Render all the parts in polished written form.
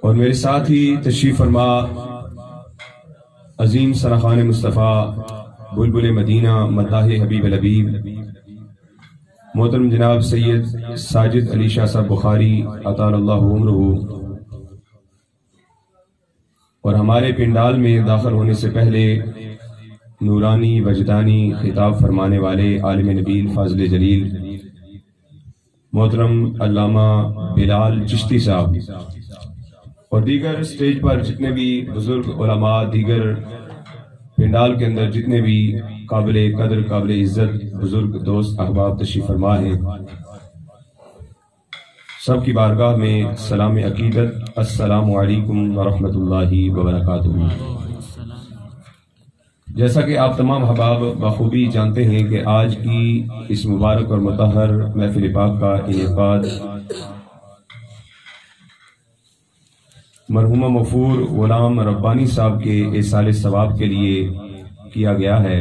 اور میرے ساتھ ہی تشریف فرما عظیم سرخان مصطفیٰ بلبل مدینہ مداح حبیب الحبیب محترم جناب سید ساجد علی شاہ صاحب بخاری اطال اللہ عمرہ، اور ہمارے پنڈال میں داخل ہونے سے پہلے نورانی وجدانی خطاب فرمانے والے عالم نبیل فاضل جلیل محترم علامہ بلال چشتی صاحب، اور دیگر سٹیج پر جتنے بھی بزرگ علماء، دیگر پنڈال کے اندر جتنے بھی قابل قدر قابل عزت بزرگ دوست احباب تشریف فرما ہیں، سب کی بارگاہ میں سلام عقیدت، السلام علیکم ورحمۃ اللہ وبرکاتہ۔ جیسا کہ آپ تمام احباب بخوبی جانتے ہیں کہ آج کی اس مبارک اور مطہر محفل پاک کا انعقاد مرحومہ مغفور غلام ربانی صاحب کے ایصال ثواب کے لیے کیا گیا ہے۔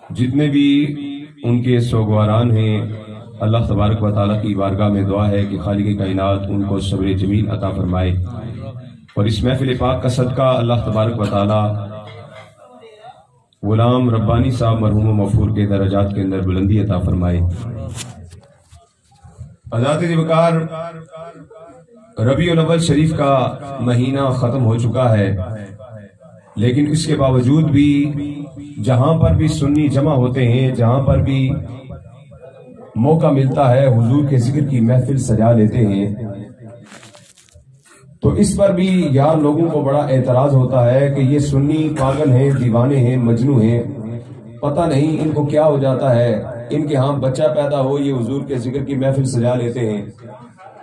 جتنے بھی ان کے سوگواران ہیں، اللہ تبارک و تعالیٰ کی بارگاہ میں دعا ہے کہ خالق کائنات ان کو صبر جمیل عطا فرمائے، اور اس محفل پاک کا صدقہ اللہ تبارک و تعالیٰ غلام ربانی صاحب مرحوم مغفور کے درجات کے اندر بلندی عطا فرمائے۔ حضرات وقار، ربیع الاول شریف کا مہینہ ختم ہو چکا ہے، لیکن اس کے باوجود بھی جہاں پر بھی سنی جمع ہوتے ہیں، جہاں پر بھی موقع ملتا ہے، حضور کے ذکر کی محفل سجا لیتے ہیں، تو اس پر بھی یار لوگوں کو بڑا اعتراض ہوتا ہے کہ یہ سنی پاگل ہیں، دیوانے ہیں، مجنو ہیں، پتہ نہیں ان کو کیا ہو جاتا ہے، ان کے ہاں بچہ پیدا ہو یہ حضور کے ذکر کی محفل سجا لیتے ہیں،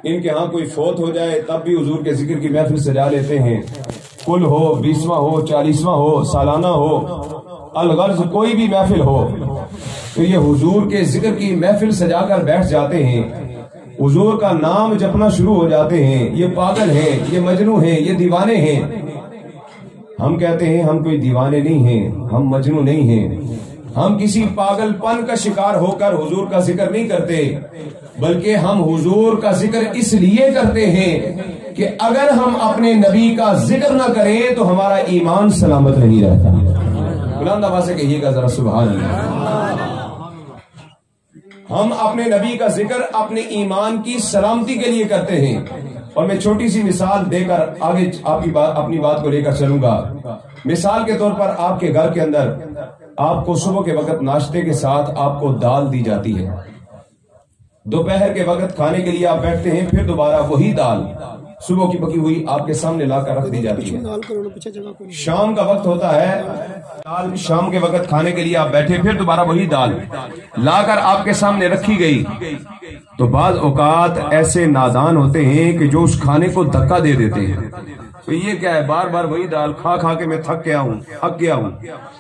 ان کے ہاں کوئی فوت ہو جائے تب بھی حضور کے ذکر کی محفل سجا لیتے ہیں، کل ہو، 20واں ہو، 40واں ہو، سالانہ ہو، الغرض کوئی بھی محفل ہو تو یہ حضور کے ذکر کی محفل سجا کر بیٹھ جاتے ہیں، حضور کا نام جپنا شروع ہو جاتے ہیں۔ یہ پاگل ہیں، یہ مجنو ہیں، یہ دیوانے ہیں۔ ہم کہتے ہیں ہم کوئی دیوانے نہیں ہیں، ہم مجنو نہیں ہیں، ہم کسی پاگل پن کا شکار ہو کر حضور کا ذکر نہیں کرتے، بلکہ ہم حضور کا ذکر اس لیے کرتے ہیں کہ اگر ہم اپنے نبی کا ذکر نہ کریں تو ہمارا ایمان سلامت نہیں رہتا۔ بلند آواز سے کہیے گا ذرا سبحان اللہ۔ ہم اپنے نبی کا ذکر اپنے ایمان کی سلامتی کے لیے کرتے ہیں، اور میں چھوٹی سی مثال دے کر آگے اپنی بات کو لے کر چلوں گا۔ مثال کے طور پر آپ کے گھر کے اندر آپ کو صبح کے وقت ناشتے کے ساتھ آپ کو دال دی جاتی ہے، دوپہر کے وقت کھانے کے لیے آپ بیٹھتے ہیں، پھر دوبارہ وہی دال صبح کی پکی ہوئی آپ کے سامنے لا کر رکھ دی جاتی ہے۔ شام کا وقت ہوتا ہے، دال شام کے وقت کھانے کے لیے آپ بیٹھے، پھر دوبارہ وہی دال لا کر آپ کے سامنے رکھی گئی، تو بعض اوقات ایسے نادان ہوتے ہیں کہ جو اس کھانے کو دھکا دے دیتے ہیں، تو یہ کیا ہے، بار بار وہی دال کھا کھا کے میں تھک گیا ہوں،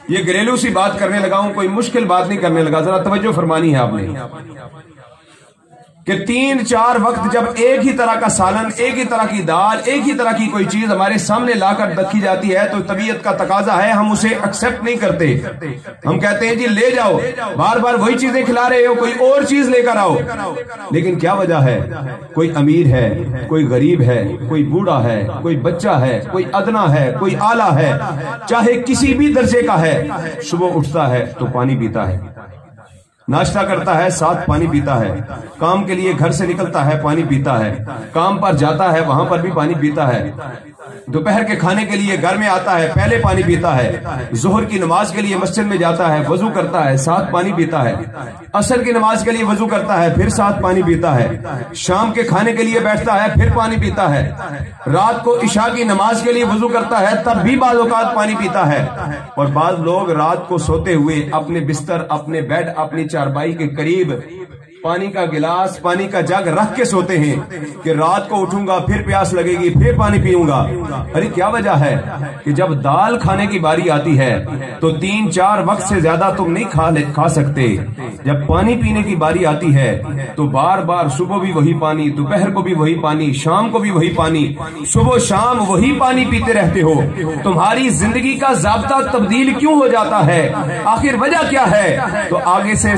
یہ گھریلو سی بات کرنے لگا ہوں، کوئی مشکل بات نہیں کرنے لگا، ذرا توجہ فرمانی ہے آپ نے کہ 3-4 وقت جب ایک ہی طرح کا سالن، ایک ہی طرح کی دال، ایک ہی طرح کی کوئی چیز ہمارے سامنے لا کر رکھی جاتی ہے تو طبیعت کا تقاضا ہے ہم اسے ایکسپٹ نہیں کرتے، ہم کہتے ہیں جی لے جاؤ، بار بار وہی چیزیں کھلا رہے ہو، کوئی اور چیز لے کر آؤ۔ لیکن کیا وجہ ہے، کوئی امیر ہے، کوئی غریب ہے، کوئی بوڑھا ہے، کوئی بچہ ہے، کوئی ادنا ہے، کوئی اعلیٰ ہے، چاہے کسی بھی درجے کا ہے، صبح اٹھتا ہے تو پانی پیتا ہے، ناشتہ کرتا ہے ساتھ پانی پیتا ہے، کام کے لیے گھر سے نکلتا ہے پانی پیتا ہے، کام پر جاتا ہے وہاں پر بھی پانی پیتا ہے، دوپہر کے کھانے کے لیے گھر میں آتا ہے پہلے پانی پیتا ہے، ظہر کی نماز کے لیے مسجد میں جاتا ہے وضو کرتا ہے ساتھ پانی پیتا ہے، عصر کی نماز کے لیے وضو کرتا ہے پھر ساتھ پانی پیتا ہے، شام کے کھانے کے لیے بیٹھتا ہے پھر پانی پیتا ہے، رات کو عشاء کی نماز کے لیے وضو کرتا ہے تب بھی بعض اوقات پانی پیتا ہے، اور بعض لوگ رات کو سوتے ہوئے اپنے بستر، اپنے بیڈ، اپنی چارپائی کے قریب پانی کا گلاس، پانی کا جگ رکھ کے سوتے ہیں کہ رات کو اٹھوں گا پھر پیاس لگے گی پھر پانی پیوں گا۔ ارے کیا وجہ ہے کہ جب دال کھانے کی باری آتی ہے تو 3-4 وقت سے زیادہ تم نہیں کھا سکتے، جب پانی پینے کی باری آتی ہے تو بار بار صبح بھی وہی پانی، دوپہر کو بھی وہی پانی، شام کو بھی وہی پانی، صبح شام وہی پانی پیتے رہتے ہو۔ تمہاری زندگی کا ضابطہ تبدیل کیوں ہو جاتا ہے؟ آخر وجہ کیا ہے؟ تو آگے سے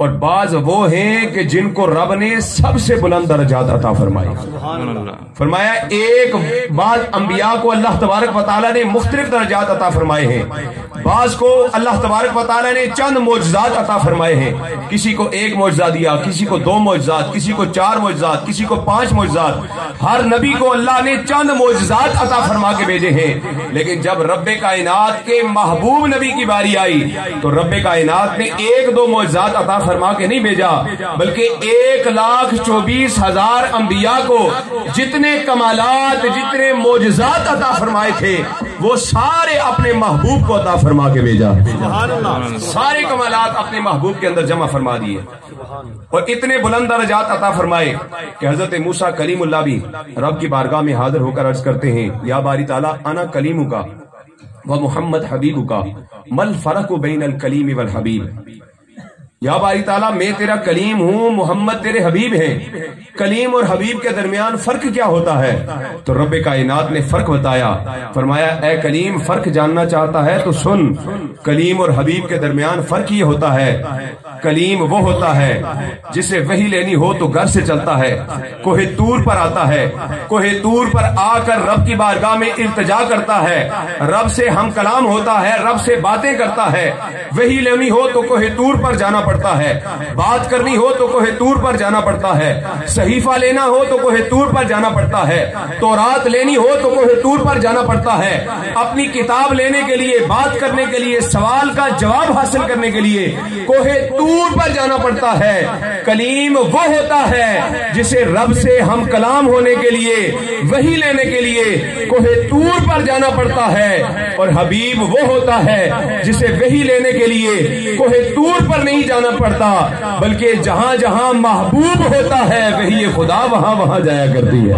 اور بعض وہ ہیں کہ جن کو رب نے سب سے بلند درجات عطا فرمائے. فرمایا ایک بعض انبیاء کو اللہ تبارک و تعالیٰ نے مختلف درجات عطا فرمائے ہیں، بعض کو اللہ تبارک و تعالیٰ نے چند معجزات عطا فرمائے ہیں. کسی کو ایک معجزہ دیا، کسی کو 2 معجزات، کسی کو 4 معجزات، کسی کو 5 معجزات. ہر نبی کو اللہ نے چند معجزات عطا فرما کے بھیجے ہیں. لیکن جب رب کائنات کے محبوب نبی کی باری آئی تو رب کائنات نے 1-2 معجزات عطا فرما کے نہیں بھیجا، بلکہ 1,24,000 انبیاء کو جتنے کمالات، جتنے معجزات عطا فرمائے تھے وہ سارے اپنے محبوب کو عطا فرما کے بھیجا. سارے کمالات اپنے محبوب کے اندر جمع فرما دیے اور اتنے بلند درجات عطا فرمائے کہ حضرت موسیٰ کلیم اللہ بھی رب کی بارگاہ میں حاضر ہو کر عرض کرتے ہیں، یا باری تعالیٰ انا کلیمک و محمد حبیبک مل فرق بین الکلیم والحبیب. یا باری تعالیٰ میں تیرا کلیم ہوں، محمد تیرے حبیب ہیں، کلیم اور حبیب کے درمیان فرق کیا ہوتا ہے؟ تو رب کائنات نے فرق بتایا. فرمایا اے کلیم فرق جاننا چاہتا ہے تو سن، کلیم اور حبیب کے درمیان فرق یہ ہوتا ہے، کلیم وہ ہوتا ہے جسے وحی لینی ہو تو گھر سے چلتا ہے، کوہ طور پر آتا ہے، کوہ طور پر آ کر رب کی بارگاہ میں التجا کرتا ہے، رب سے ہم کلام ہوتا ہے، رب سے باتیں کرتا ہے. وحی لینی ہو تو کوہ طور پر جانا پڑتا ہے، بات کرنی ہو تو کوہ طور پر جانا پڑتا ہے، صحیفہ لینا ہو تو کوہ طور پر جانا پڑتا ہے، تورات لینی ہو تو کوہ طور پر جانا پڑتا ہے. اپنی کتاب لینے کے لیے، بات کرنے کے لیے، سوال کا جواب حاصل کرنے کے لیے کوہ طور پر جانا پڑتا ہے. کلیم وہ ہوتا ہے جسے رب سے ہم کلام ہونے کے لیے، وحی لینے کے لیے کوہ طور پر جانا پڑتا ہے، اور حبیب وہ ہوتا ہے جسے وحی لینے کے لیے کوہ طور پر نہیں جانا پڑتا، بلکہ جہاں جہاں محبوب ہوتا ہے وہی خدا وہاں وہاں جایا کرتی ہے.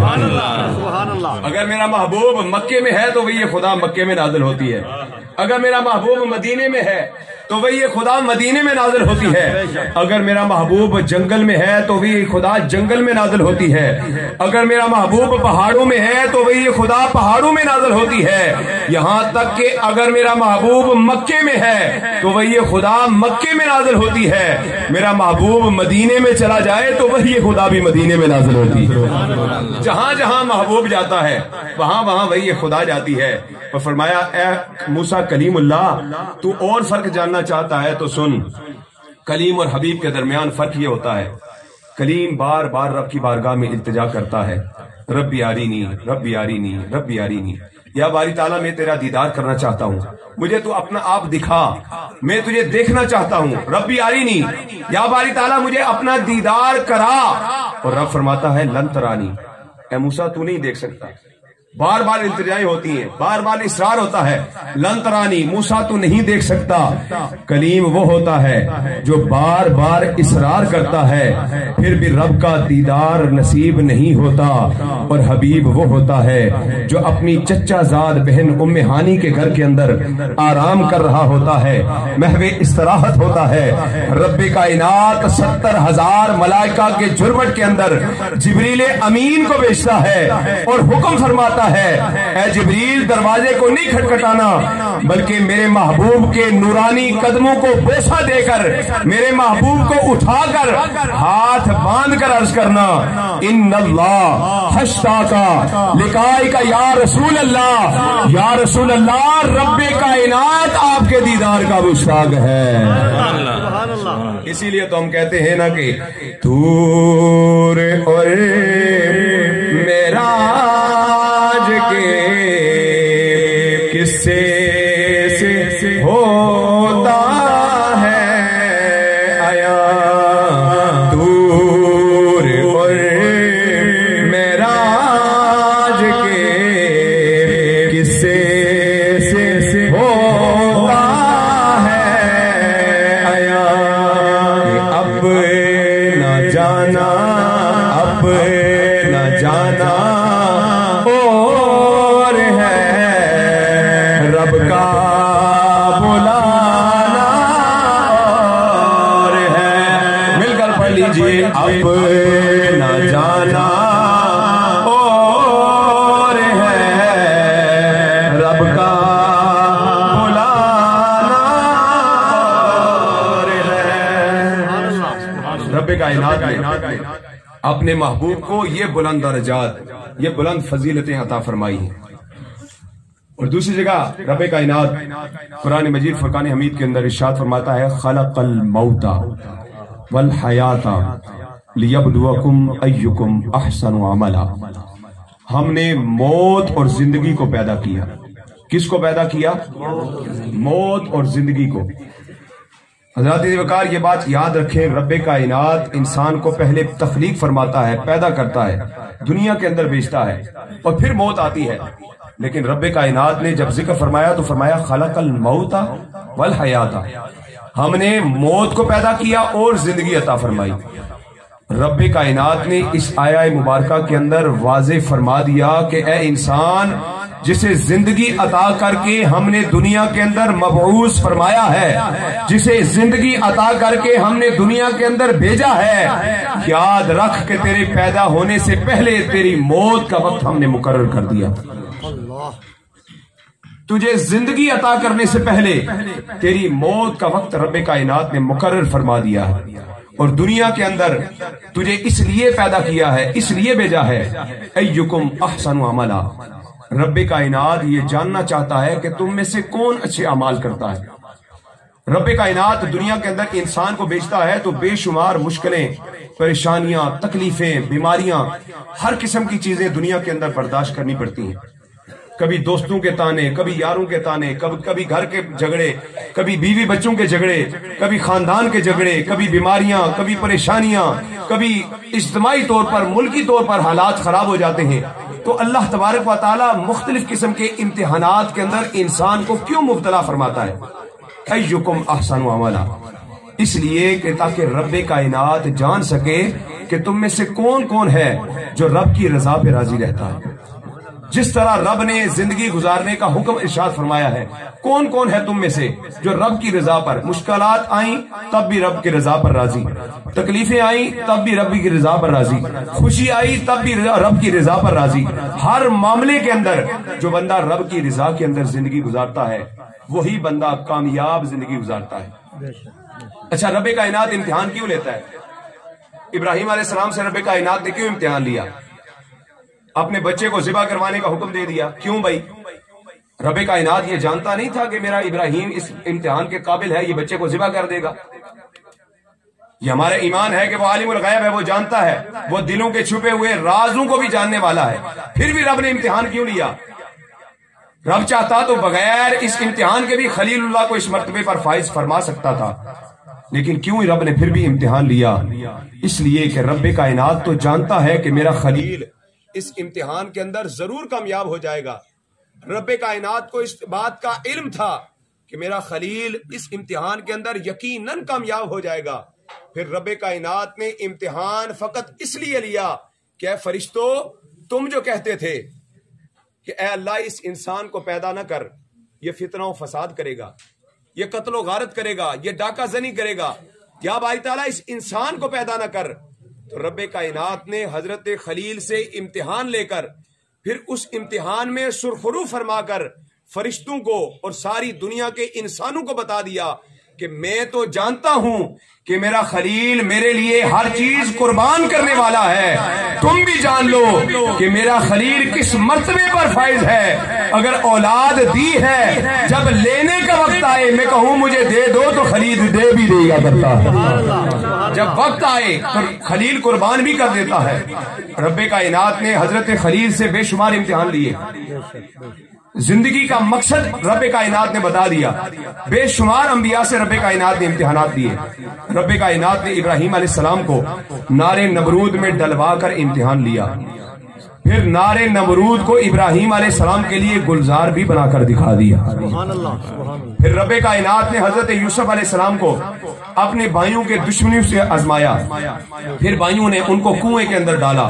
اگر میرا محبوب مکے میں ہے تو وہی خدا مکے میں نازل ہوتی ہے، اگر میرا محبوب مدینے میں ہے تو وہی خدا مدینے میں نازل ہوتی ہے، اگر میرا محبوب جنگل میں ہے تو وہی خدا جنگل میں نازل ہوتی ہے، اگر میرا محبوب پہاڑوں میں ہے تو وہی خدا پہاڑوں میں نازل ہوتی ہے. یہاں تک کہ اگر میرا محبوب مکے میں ہے تو وہی خدا مکے میں نازل ہوتی ہے، میرا محبوب مدینے میں چلا جائے تو وہی خدا بھی مدینے میں نازل ہوتی ہے. جہاں جہاں محبوب جاتا ہے وہاں وہاں وہی خدا جاتی ہے. اور فرمایا اے موسیٰ کلیم اللہ تو اور فرق جاننا چاہتا ہے تو سن، کلیم اور حبیب کے درمیان فرق یہ ہوتا ہے، کلیم بار بار رب کی بارگاہ میں التجا کرتا ہے، ربی آرینی ربی آرینی ربی آرینی، یا باری تعالیٰ میں تیرا دیدار کرنا چاہتا ہوں، مجھے تو اپنا آپ دکھا، میں تجھے دیکھنا چاہتا ہوں. ربی آرینی، یا باری تعالیٰ مجھے اپنا دیدار کرا. اور رب فرماتا ہے لن ترانی، اے موسیٰ تو نہیں دیکھ سکتا. بار بار التجائیں ہوتی ہیں، بار بار اصرار ہوتا ہے، لن ترانی موسیٰ تو نہیں دیکھ سکتا. کلیم وہ ہوتا ہے جو بار بار اصرار کرتا ہے پھر بھی رب کا دیدار نصیب نہیں ہوتا، اور حبیب وہ ہوتا ہے جو اپنی چچا زاد بہن ام ہانی کے گھر کے اندر آرام کر رہا ہوتا ہے، محو استراحت ہوتا ہے. رب کائنات 70,000 ملائکہ کے جرمٹ کے اندر جبریل امین کو بھیجتا ہے اور حکم فرماتا ہے اے جبریل دروازے کو نہیں کھٹکھٹانا، بلکہ میرے محبوب کے نورانی قدموں کو بوسہ دے کر، میرے محبوب کو اٹھا کر ہاتھ باندھ کر عرض کرنا ان اللہ حشتاکا لقائکا یا رسول اللہ، یا رسول اللہ رب کائنات آپ کے دیدار کا مشتاق ہے. اسی لیے تو ہم کہتے ہیں نا کہ طور اور معراج کے قصے سے ہوتا ہے آیا، طور اور معراج کے قصے سے ہوتا ہے آیا. اب نہ جانا، اب نہ جانا اور ہے رب کا بلانا اور ہے. مل کر پڑھ لیجئے اب نہ جانا اور ہے رب کا بلانا اور ہے. رب کائنات نے اپنے محبوب کو یہ بلند درجات، یہ بلند فضیلتیں عطا فرمائی ہیں۔ اور دوسری جگہ رب کائنات قرآن مجید فرقان حمید کے اندر ارشاد فرماتا ہے خلق الموت والحیات لیبلوکم ایکم احسن عملا۔ ہم نے موت اور زندگی کو پیدا کیا۔ کس کو پیدا کیا؟ موت اور زندگی کو۔ حضرات وقار یہ بات یاد رکھیں، رب کائنات انسان کو پہلے تخلیق فرماتا ہے، پیدا کرتا ہے، دنیا کے اندر بھیجتا ہے، اور پھر موت آتی ہے۔ لیکن رب کائنات نے جب ذکر فرمایا تو فرمایا خلق الموت والحیات، ہم نے موت کو پیدا کیا اور زندگی عطا فرمائی۔ رب کائنات نے اس آیہ مبارکہ کے اندر واضح فرما دیا کہ اے انسان، جسے زندگی عطا کر کے ہم نے دنیا کے اندر مبعوث فرمایا ہے، جسے زندگی عطا کر کے ہم نے دنیا کے اندر بھیجا ہے، یاد رکھ کہ تیرے پیدا ہونے سے پہلے تیری موت کا وقت ہم نے مقرر کر دیا۔ تجھے زندگی عطا کرنے سے پہلے تیری موت کا وقت رب کائنات نے مقرر فرما دیا ہے، اور دنیا کے اندر تجھے اس لیے پیدا کیا ہے، اس لیے بھیجا ہے ایکم احسن عملا۔ رب کائنات یہ جاننا چاہتا ہے کہ تم میں سے کون اچھے اعمال کرتا ہے۔ رب کائنات دنیا کے اندر انسان کو بھیجتا ہے تو بے شمار مشکلیں، پریشانیاں، تکلیفیں، بیماریاں، ہر قسم کی چیزیں دنیا کے اندر برداشت کرنی پڑتی ہیں۔ کبھی دوستوں کے تانے، کبھی یاروں کے تانے، کبھی گھر کے جھگڑے، کبھی بیوی بچوں کے جھگڑے، کبھی خاندان کے جھگڑے، کبھی بیماریاں، کبھی پریشانیاں، کبھی اجتماعی طور پر، ملکی طور پر حالات خراب ہو جاتے ہیں۔ تو اللہ تبارک و تعالی مختلف قسم کے امتحانات کے اندر انسان کو کیوں مبتلا فرماتا ہے؟ ایکم احسن عملا، اس لیے کہ تاکہ رب کائنات جان سکے کہ تم میں سے کون کون ہے جو رب کی رضا پہ راضی رہتا ہے۔ جس طرح رب نے زندگی گزارنے کا حکم ارشاد فرمایا ہے، کون کون ہے تم میں سے جو رب کی رضا پر، مشکلات آئیں تب بھی رب کی رضا پر راضی، تکلیفیں آئیں تب بھی رب کی رضا پر راضی، خوشی آئی تب بھی رب کی رضا پر راضی۔ ہر معاملے کے اندر جو بندہ رب کی رضا کے اندر زندگی گزارتا ہے وہی بندہ کامیاب زندگی گزارتا ہے۔ اچھا، رب کائنات امتحان کیوں لیتا ہے؟ ابراہیم علیہ السلام سے رب کائنات نے کیوں امتحان لیا؟ اپنے بچے کو ذبح کروانے کا حکم دے دیا، کیوں بھائی؟ رب کائنات یہ جانتا نہیں تھا کہ میرا ابراہیم اس امتحان کے قابل ہے، یہ بچے کو ذبح کر دے گا؟ یہ ہمارا ایمان ہے کہ وہ عالم الغیب ہے، وہ جانتا ہے، وہ دلوں کے چھپے ہوئے رازوں کو بھی جاننے والا ہے۔ پھر بھی رب نے امتحان کیوں لیا؟ رب چاہتا تو بغیر اس امتحان کے بھی خلیل اللہ کو اس مرتبے پر فائز فرما سکتا تھا، لیکن کیوں رب نے پھر بھی امتحان لیا؟ اس لیے کہ رب کائنات تو جانتا ہے کہ میرا خلیل اس امتحان کے اندر ضرور کامیاب ہو جائے گا۔ رب کائنات کو اس بات کا علم تھا کہ میرا خلیل اس امتحان کے اندر یقیناً کامیاب ہو جائے گا۔ پھر رب کائنات نے امتحان فقط اس لیے لیا کہ اے فرشتوں، تم جو کہتے تھے کہ اے اللہ اس انسان کو پیدا نہ کر، یہ فتنہ و فساد کرے گا، یہ قتل و غارت کرے گا، یہ ڈاکہ زنی کرے گا، یا باری تعالیٰ اس انسان کو پیدا نہ کر، تو رب کائنات نے حضرت خلیل سے امتحان لے کر پھر اس امتحان میں سرخرو فرما کر فرشتوں کو اور ساری دنیا کے انسانوں کو بتا دیا کہ میں تو جانتا ہوں کہ میرا خلیل میرے لیے ہر چیز قربان کرنے والا ہے، تم بھی جان لو کہ میرا خلیل کس مرتبے پر فائز ہے۔ اگر اولاد دی ہے، جب لینے کا وقت آئے میں کہوں مجھے دے دو تو خلیل دے بھی دے گا کرتا ہے، جب وقت آئے تو خلیل قربان بھی کر دیتا ہے۔ رب کائنات نے حضرت خلیل سے بے شمار امتحان لیے، زندگی کا مقصد رب کائنات نے بتا دیا، بے شمار انبیاء سے رب کائنات نے امتحانات دیے۔ رب کائنات نے ابراہیم علیہ السلام کو نار نمرود میں ڈلوا کر امتحان لیا، پھر نار نمرود کو ابراہیم علیہ السلام کے لیے گلزار بھی بنا کر دکھا دیا۔ پھر رب کائنات نے حضرت یوسف علیہ السلام کو اپنے بھائیوں کے دشمنیوں سے آزمایا، پھر بھائیوں نے ان کو کنویں کے اندر ڈالا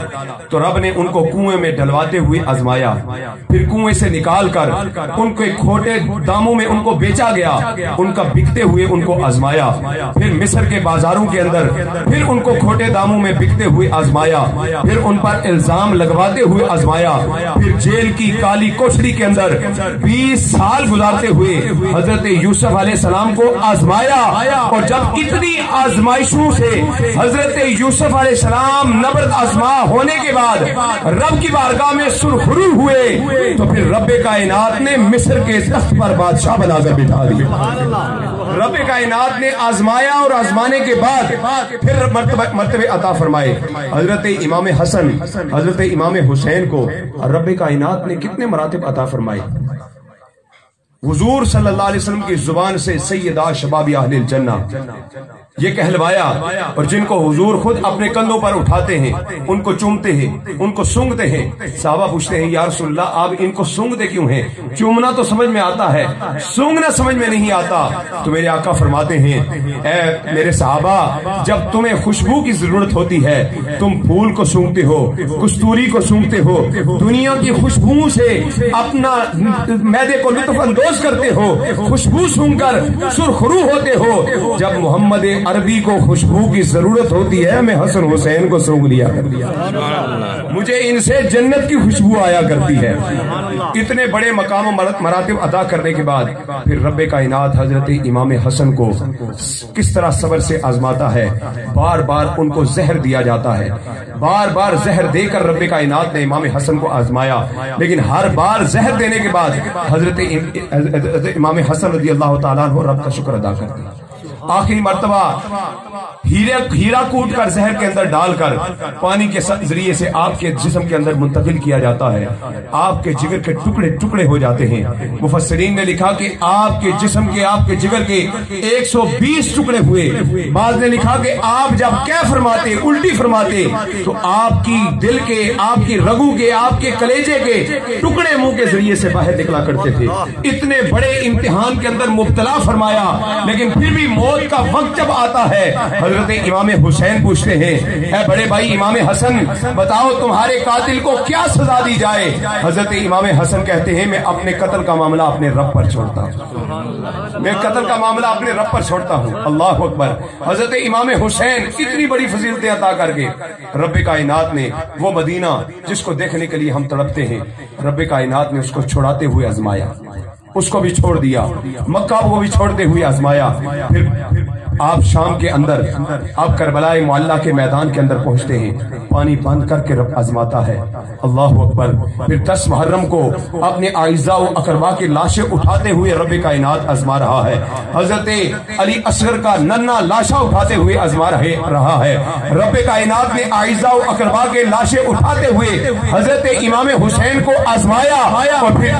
تو رب نے ان کو کنویں میں ڈلواتے ہوئے آزمایا، پھر کنویں سے نکال کر ان کے کھوٹے داموں میں ان کو بیچا گیا، ان کا بکتے ہوئے ان کو آزمایا، پھر مصر کے بازاروں کے اندر پھر ان کو کھوٹے داموں میں بکتے ہوئے آزمایا، پھر ان پر الزام لگواتے ہوئے آزمایا، پھر جیل کی کالی کوٹڑی کے اندر 20 سال گزارتے ہوئے حضرت یوسف علیہ السلام کو آزمایا، اور جب جب اتنی آزمائشوں سے حضرت یوسف علیہ السلام نبرد آزما ہونے کے بعد رب کی بارگاہ میں سرخرو ہوئے تو پھر رب کائنات نے مصر کے تخت پر بادشاہ بنا کر بٹھا دیا. رب کائنات نے آزمایا اور آزمانے کے بعد پھر مرتبے عطا فرمائے. حضرت امام حسن حضرت امام حسین کو رب کائنات نے کتنے مراتب عطا فرمائے. حضور صلی اللہ علیہ وسلم کی زبان سے سیدہ شباب اہل الجنہ یہ کہلوایا، اور جن کو حضور خود اپنے کندھوں پر اٹھاتے ہیں، ان کو چومتے ہیں، ان کو سونگتے ہیں. صحابہ پوچھتے ہیں یا رسول اللہ آپ ان کو سونگتے کیوں ہیں؟ چومنا تو سمجھ میں آتا ہے، سونگنا سمجھ میں نہیں آتا. تو میرے آقا فرماتے ہیں اے میرے صحابہ، جب تمہیں خوشبو کی ضرورت ہوتی ہے تم پھول کو سونگتے ہو، کستوری کو سونگتے ہو، دنیا کی خوشبو سے اپنا معدے کو لطف اندوز کرتے ہو، خوشبو سونگ کر سرخرو ہوتے ہو. جب محمد عربی کو خوشبو کی ضرورت ہوتی ہے میں حسن حسین کو سونگ لیا کرتا، مجھے ان سے جنت کی خوشبو آیا کرتی ہے. اتنے بڑے مقام و مراتب ادا کرنے کے بعد پھر رب کائنات حضرت امام حسن کو کس طرح صبر سے آزماتا ہے. بار بار ان کو زہر دیا جاتا ہے، بار بار زہر دے کر رب کائنات نے امام حسن کو آزمایا، لیکن ہر بار زہر دینے کے بعد حضرت امام حسن رضی اللہ تعالیٰ عنہ رب کا شکر ادا کرتے ہیں. آخری مرتبہ ہیرا کوٹ کر زہر کے اندر ڈال کر پانی کے ذریعے سے آپ کے جسم کے اندر منتقل کیا جاتا ہے. آپ کے جگر کے ٹکڑے ٹکڑے ہو جاتے ہیں. مفسرین نے لکھا کہ آپ کے جسم کے آپ کے جگر کے 120 ٹکڑے ہوئے. بعض نے لکھا کہ آپ جب کیا فرماتے الٹی فرماتے تو آپ کی دل کے آپ کی رگو کے آپ کے کلیجے کے ٹکڑے منہ کے ذریعے سے باہر نکلا کرتے تھے. اتنے بڑے امتحان کے اندر مبتلا فرمایا، لیکن پھر بھی موت کا وقت جب آتا ہے حضرت امام حسین پوچھتے ہیں اے بڑے بھائی امام حسن بتاؤ تمہارے قاتل کو کیا سزا دی جائے؟ حضرت امام حسن کہتے ہیں میں اپنے قتل کا معاملہ اپنے رب پر چھوڑتا ہوں، میں قتل کا معاملہ اپنے رب پر چھوڑتا ہوں. اللہ اکبر. حضرت امام حسین اتنی بڑی فضیلتیں عطا کر کے رب کائنات نے وہ مدینہ جس کو دیکھنے کے لیے ہم تڑپتے ہیں رب کائنات نے اس کو چھوڑاتے ہوئے آزمایا، اس کو بھی چھوڑ دیا، مکہ کو بھی چھوڑتے ہوئے آزمایا. پھر آپ شام کے اندر آپ کربلا معلّہ کے میدان کے اندر پہنچتے ہیں، پانی بند کر کے رب آزماتا ہے. اللہ اکبر. پھر 10 محرم کو اپنے اعزاء و اقربا کی لاشیں اٹھاتے ہوئے رب کائنات آزما رہا ہے. حضرت علی اصغر کا ننھا لاشا اٹھاتے ہوئے آزما رہا ہے. رب کائنات نے اعزاء و اقربا کے لاشیں اٹھاتے ہوئے حضرت امام حسین کو آزمایا، اور پھر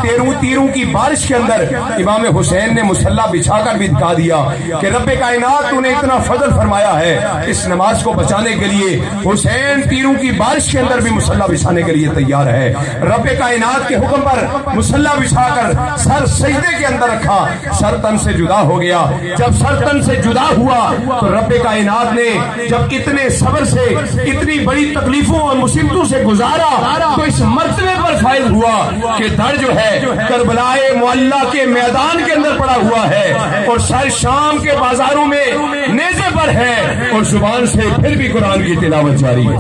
تیروں کی بارش کے اندر امام حسین نے مصلی بچھا کر بھی دکھا دیا کہ رب کائنات تو نے اتنا فضل فرمایا ہے اس نماز کو بچانے کے لیے حسین تیروں کی بارش کے اندر بھی مصلی بچھانے کے لیے تیار ہے. رب کائنات کے حکم پر مصلی بچھا کر سر سجدے کے اندر رکھا، سر تن سے جدا ہو گیا. جب سر تن سے جدا ہوا تو رب کائنات نے جب اتنے صبر سے اتنی بڑی تکلیفوں اور مصیبتوں سے گزارا تو اس مرتبے پر فائز ہوا کہ دھڑ جو ہے کربلا معلّہ کے میدان کے اندر پڑا ہوا ہے اور سر شام کے بازاروں میں نیزے پر ہے اور زبان سے پھر بھی قرآن کی تلاوت جاری ہے.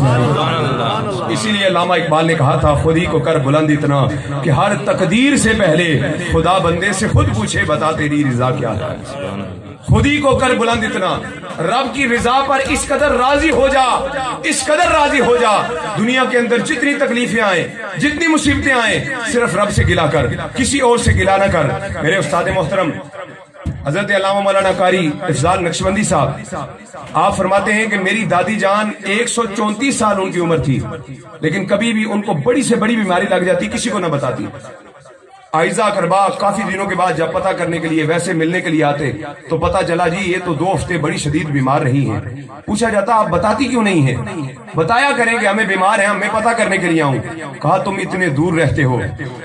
اسی لیے علامہ اقبال نے کہا تھا خودی کو کر بلند اتنا کہ ہر تقدیر سے پہلے خدا بندے سے خود پوچھے بتا تیری رضا کیا ہے. خودی کو کر بلند اتنا، رب کی رضا پر اس قدر راضی ہو جا، اس قدر راضی ہو جا دنیا کے اندر جتنی تکلیفیں آئیں جتنی مصیبتیں آئیں صرف رب سے گلا کر، کسی اور سے گلا نہ کر. میرے استاد محترم حضرت علامہ مولانا قاری افضال نقشبندی صاحب آپ فرماتے ہیں کہ میری دادی جان 134 سال ان کی عمر تھی، لیکن کبھی بھی ان کو بڑی سے بڑی بیماری لگ جاتی کسی کو نہ بتاتی. اعزاء اقربا کافی دنوں کے بعد جب پتہ کرنے کے لیے ویسے ملنے کے لیے آتے تو پتہ چلا جی یہ تو 2 ہفتے بڑی شدید بیمار رہی ہیں. پوچھا جاتا آپ بتاتی کیوں نہیں ہیں؟ بتایا کریں کہ ہمیں بیمار ہیں، میں پتہ کرنے کے لیے آؤں. کہا تم اتنے دور رہتے ہو،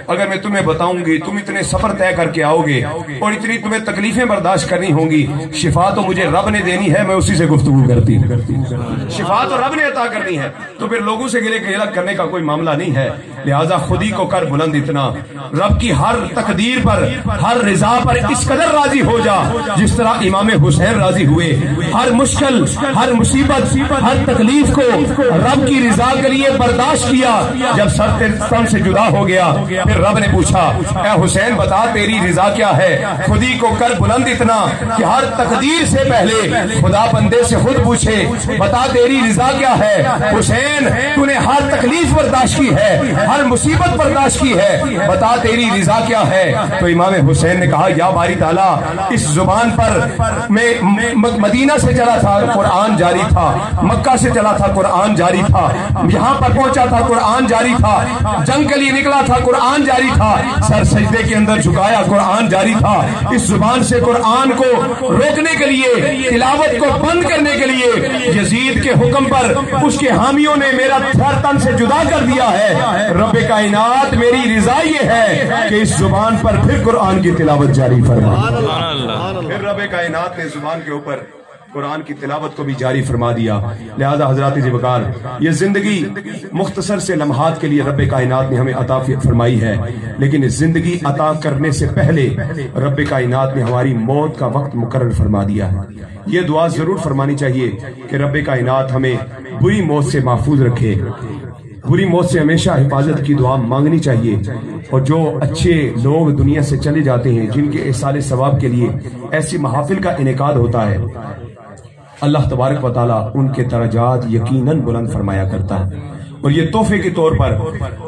اگر میں تمہیں بتاؤں گی تم اتنے سفر طے کر کے آؤ گے اور اتنی تمہیں تکلیفیں برداشت کرنی ہوں گی. شفا تو مجھے رب نے دینی ہے، میں اسی سے گفتگو کرتی. شفا تو رب نے عطا کرنی ہے، تو پھر لوگوں سے گلے گلا کرنے کا کوئی معاملہ نہیں ہے. لہٰذا خودی کو کر بلند اتنا، رب کی ہر تقدیر پر، ہر رضا پر اس قدر راضی ہو جا جس طرح امام حسین راضی ہوئے۔ ہر مشکل، ہر مصیبت، ہر تکلیف کو رب کی رضا کے لیے برداشت کیا۔ جب سر تن سے جدا ہو گیا پھر رب نے پوچھا اے حسین بتا تیری رضا کیا ہے؟ خودی کو کر بلند اتنا کہ ہر تقدیر سے پہلے خدا بندے سے خود پوچھے بتا تیری رضا کیا ہے؟ حسین تو نے ہر تکلیف برداشت کی ہے، ہر مصیبت برداشت کی ہے، بتا تیری رضا کیا ہے؟ تو امام حسین نے کہا یا باری تعالیٰ اس زبان پر میں مدینہ سے چلا تھا قرآن جاری تھا، مکہ سے چلا تھا قرآن جاری تھا، یہاں پر پہنچا تھا قرآن جاری تھا، جنگ کے لیے نکلا تھا قرآن جاری تھا، سر سجدے کے اندر جھکایا قرآن جاری تھا۔ اس زبان سے قرآن کو روکنے کے لیے، تلاوت کو بند کرنے کے لیے یزید کے حکم پر اس کے حامیوں نے میرا سر تن سے جدا کر دیا ہے۔ رب کائنات میری رضا یہ ہے کہ اس زبان پر پھر قرآن کی تلاوت جاری فرما۔ پھر رب کائنات نے زبان کے اوپر قرآن کی تلاوت کو بھی جاری فرما دیا۔ لہذا حضرات ذوالفقار یہ زندگی مختصر سے لمحات کے لیے رب کائنات نے ہمیں عطا فرمائی ہے، لیکن اس زندگی عطا کرنے سے پہلے رب کائنات نے ہماری موت کا وقت مقرر فرما دیا ہے۔ یہ دعا ضرور فرمانی چاہیے کہ رب کائنات ہمیں بری موت سے محفوظ رکھے، بری موت سے ہمیشہ حفاظت کی دعا مانگنی چاہیے، اور جو اچھے لوگ دنیا سے چلے جاتے ہیں جن کے احصال ثواب کے لیے ایسی محافل کا انعقاد ہوتا ہے، اللہ تبارک و تعالیٰ ان کے درجات یقیناً بلند فرمایا کرتا ہے۔ اور یہ تحفے کے طور پر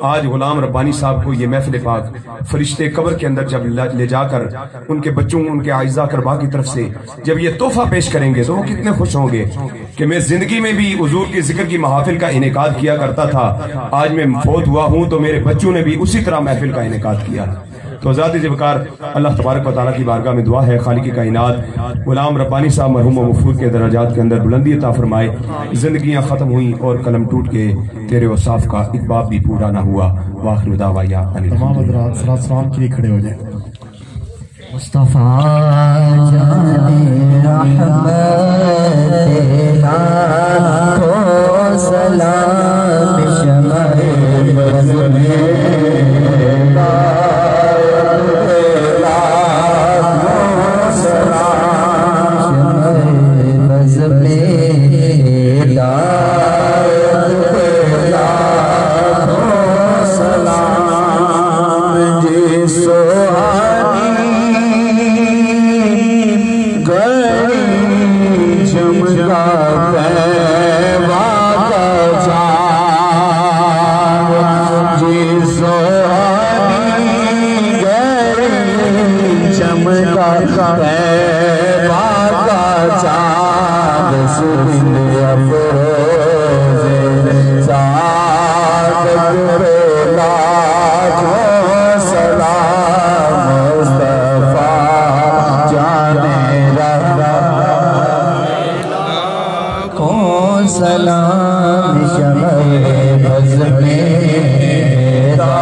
آج غلام ربانی صاحب کو یہ محفل پاک فرشتے قبر کے اندر جب لے جا کر ان کے بچوں، ان کے اعزاء کربا کی طرف سے جب یہ تحفہ پیش کریں گے تو وہ کتنے خوش ہوں گے کہ میں زندگی میں بھی حضور کے ذکر کی محافل کا انعقاد کیا کرتا تھا، آج میں فوت ہوا ہوں تو میرے بچوں نے بھی اسی طرح محفل کا انعقاد کیا۔ تو حضرات ذوالفقار اللہ تبارک و تعالیٰ کی بارگاہ میں دعا ہے خالق کائنات غلام ربانی صاحب مرحوم و مفروض کے درجات کے اندر بلندی عطا فرمائے۔ زندگیاں ختم ہوئیں اور قلم ٹوٹ کے تیرے وصاف کا ایک باب بھی پورا نہ ہوا۔ واخر دعوانا تمام حضرات صلاۃ السلام کے لیے کھڑے ہو جائیں۔ مصطفیٰ جان رحمت کو سلام شمع بز سلام شمع بز میں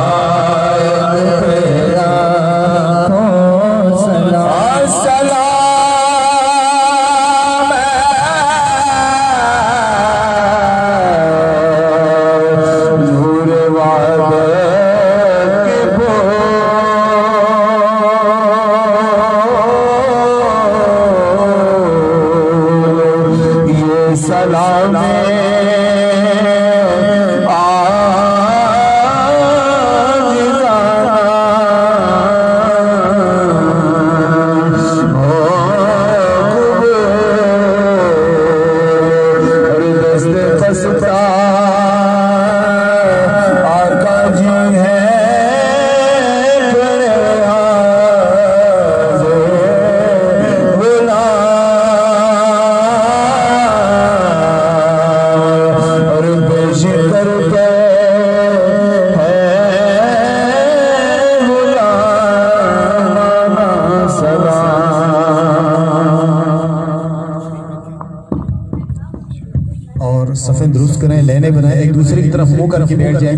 صفیں درست کریں، لینے بنائیں، ایک دوسرے کی طرف منہ کر کے بیٹھ جائیں۔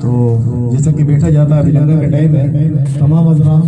تو جیسا کہ بیٹھا جاتا ہے ابھی لنگر کا ٹائم ہے، تمام حضرات